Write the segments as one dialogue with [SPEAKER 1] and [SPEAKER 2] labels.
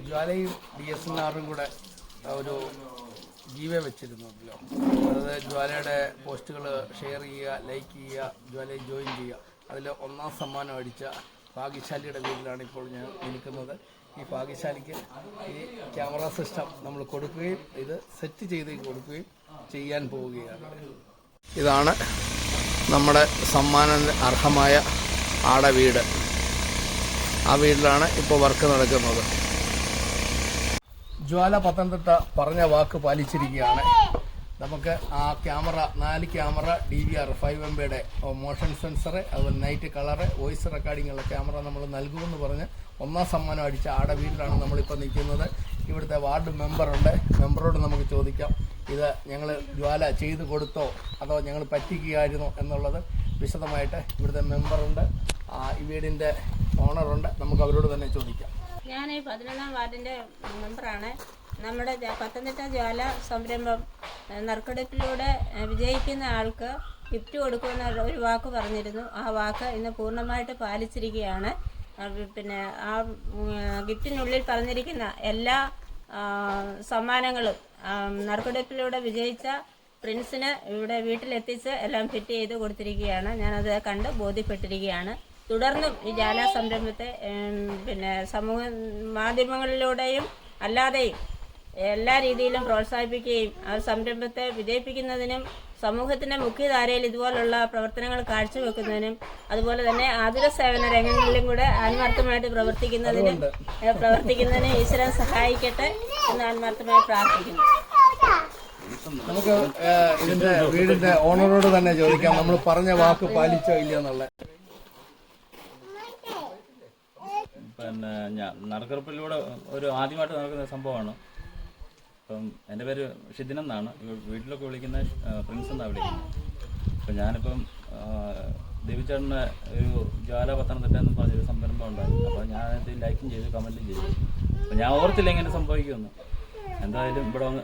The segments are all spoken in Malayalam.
[SPEAKER 1] ജ്വാലയും DSNRും കൂടെ ഒരു ഗീവേ വെച്ചിരുന്നല്ലോ. അതായത് ജ്വാലയുടെ പോസ്റ്റുകൾ ഷെയർ ചെയ്യുക, ലൈക്ക് ചെയ്യുക, ജ്വാലയിൽ ജോയിൻ ചെയ്യുക. അതിൽ ഒന്നാം സമ്മാനം അടിച്ച ഭാഗ്യശാലിയുടെ വീട്ടിലാണ് ഇപ്പോൾ ഞാൻ നിൽക്കുന്നത്. ഈ ഭാഗ്യശാലിക്ക് ഈ ക്യാമറ സിസ്റ്റം നമ്മൾ കൊടുക്കുകയും ഇത് സെറ്റ് ചെയ്ത് കൊടുക്കുകയും ചെയ്യാൻ പോവുകയാണ്. ഇതാണ് നമ്മുടെ സമ്മാനത്തിന് അർഹമായ ആടെ വീട്. ആ വീട്ടിലാണ് ഇപ്പോൾ വർക്ക് നടക്കുന്നത്. ജ്വാല പത്തനംതിട്ട പറഞ്ഞ വാക്ക് പാലിച്ചിരിക്കുകയാണ്. നമുക്ക് ആ ക്യാമറ 4 ക്യാമറ DVR 5MBയുടെ മോഷൻ സെൻസർ, അതുപോലെ നൈറ്റ് കളറ്, വോയിസ് റെക്കോർഡിങ്ങുള്ള ക്യാമറ നമ്മൾ നൽകുമെന്ന് പറഞ്ഞ് ഒന്നാം സമ്മാനം അടിച്ച ആടെ വീട്ടിലാണ് നമ്മളിപ്പോൾ നിൽക്കുന്നത്. ഇവിടുത്തെ വാർഡ് മെമ്പറുണ്ട്. മെമ്പറോട് നമുക്ക് ചോദിക്കാം, ഇത് ഞങ്ങൾ ജ്വാല ചെയ്തു കൊടുത്തോ അതോ ഞങ്ങൾ പറ്റിക്കുകയായിരുന്നോ എന്നുള്ളത് വിശദമായിട്ട്. ഇവിടുത്തെ മെമ്പറുണ്ട്, ഈ വീടിൻ്റെ ഓണറുണ്ട്. നമുക്ക് അവരോട് തന്നെ ചോദിക്കാം.
[SPEAKER 2] ഞാൻ 11ാം വാർഡിൻ്റെ മെമ്പറാണ്. നമ്മുടെ പത്തനംതിട്ട ജ്വാല സംരംഭം നറുക്കെടുപ്പിലൂടെ വിജയിക്കുന്ന ആൾക്ക് ഗിഫ്റ്റ് കൊടുക്കുമെന്ന ഒരു വാക്ക് പറഞ്ഞിരുന്നു. ആ വാക്ക് ഇന്ന് പൂർണ്ണമായിട്ട് പാലിച്ചിരിക്കുകയാണ്. പിന്നെ ആ ഗിഫ്റ്റിനുള്ളിൽ പറഞ്ഞിരിക്കുന്ന എല്ലാ സമ്മാനങ്ങളും നറുക്കെടുപ്പിലൂടെ വിജയിച്ച പ്രിൻസിന് ഇവിടെ വീട്ടിലെത്തിച്ച് എല്ലാം ഫിറ്റ് ചെയ്ത് കൊടുത്തിരിക്കുകയാണ്. ഞാനത് കണ്ട് ബോധ്യപ്പെട്ടിരിക്കുകയാണ്. തുടർന്നും ഈ ജ്വാല സംരംഭത്തെ പിന്നെ സമൂഹ മാധ്യമങ്ങളിലൂടെയും അല്ലാതെയും എല്ലാ രീതിയിലും പ്രോത്സാഹിപ്പിക്കുകയും ആ സംരംഭത്തെ വിജയിപ്പിക്കുന്നതിനും സമൂഹത്തിൻ്റെ മുഖ്യധാരയിൽ ഇതുപോലുള്ള പ്രവർത്തനങ്ങൾ കാഴ്ചവെക്കുന്നതിനും അതുപോലെ തന്നെ ആതുര സേവന രംഗങ്ങളിലും കൂടെ ആത്മാർത്ഥമായിട്ട് പ്രവർത്തിക്കുന്നതിന് ഈശ്വരൻ സഹായിക്കട്ടെ എന്ന് ആത്മാർത്ഥമായി പ്രാർത്ഥിക്കുന്നു.
[SPEAKER 1] നമുക്ക് ഇതിന്റെ വീടിന്റെ ഓണറോട് തന്നെ ചോദിക്കാം, നമ്മൾ പറഞ്ഞ വാക്ക് പാലിച്ചോ ഇല്ലയോ എന്നുള്ള.
[SPEAKER 3] പിന്നെ നറുക്കെടുപ്പിലൂടെ ഒരു ആദ്യമായിട്ട് നടക്കുന്ന സംഭവമാണ്. അപ്പം എൻ്റെ പേര് ഷിദിൻ എന്നാണ്. വീട്ടിലൊക്കെ വിളിക്കുന്ന പ്രിൻസ് എന്നാണ് വിളിക്കുന്നത്. അപ്പം ഞാനിപ്പം ദേവിച്ചേട്ടൻ്റെ ഒരു ജ്വാല പത്തനംതിട്ട എന്ന് പറഞ്ഞൊരു സംരംഭം ഉണ്ടായിരുന്നു. അപ്പോൾ ഞാനത് ലൈക്കും ചെയ്തു, കമൻറ്റും ചെയ്തു. അപ്പം ഞാൻ ഓർത്തില്ല ഇങ്ങനെ സംഭവിക്കുമെന്ന്. എന്തായാലും ഇവിടെ വന്ന്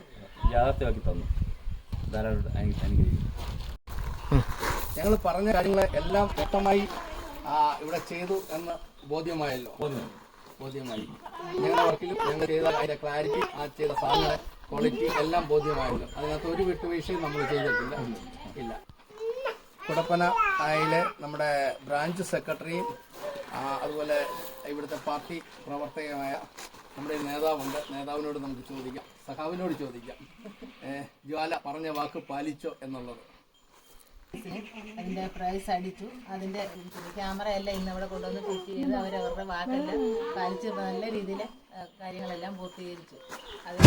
[SPEAKER 3] യാഥാർത്ഥ്യമാക്കി തന്നു. ധാരാളം എനിക്ക്
[SPEAKER 1] ഞങ്ങൾ പറഞ്ഞ കാര്യങ്ങൾ എല്ലാം വ്യക്തമായി ഇവിടെ ചെയ്തു എന്ന് ബോധ്യമായല്ലോ. ബോധ്യമായി. ഞങ്ങളുടെ വർക്കിലും ഞങ്ങൾ ചെയ്ത അതിൻ്റെ ക്ലാരിറ്റി, ചെയ്ത സാധന ക്വാളിറ്റി എല്ലാം ബോധ്യമായല്ലോ. അതിനകത്ത് ഒരു വിട്ടുവീഴ്ചയും നമ്മൾ ചെയ്തിട്ടില്ല. ഇല്ല. കുടപ്പന അതിലെ നമ്മുടെ ബ്രാഞ്ച് സെക്രട്ടറിയും അതുപോലെ ഇവിടുത്തെ പാർട്ടി പ്രവർത്തകമായ നമ്മുടെ നേതാവുണ്ട്. നേതാവിനോട് നമുക്ക് ചോദിക്കാം, സഖാവിനോട് ചോദിക്കാം, ജ്വാല പറഞ്ഞ വാക്ക് പാലിച്ചോ എന്നുള്ളത്.
[SPEAKER 4] അതിൻ്റെ പ്രൈസ് അടിച്ചു. അതിൻ്റെ ക്യാമറ എല്ലാം ഇന്ന് അവിടെ കൊണ്ടുവന്ന് ഫിറ്റ് ചെയ്ത് അവരവരുടെ വാക്കെല്ലാം പാലിച്ച് നല്ല രീതിയിൽ കാര്യങ്ങളെല്ലാം പൂർത്തീകരിച്ചു. അത്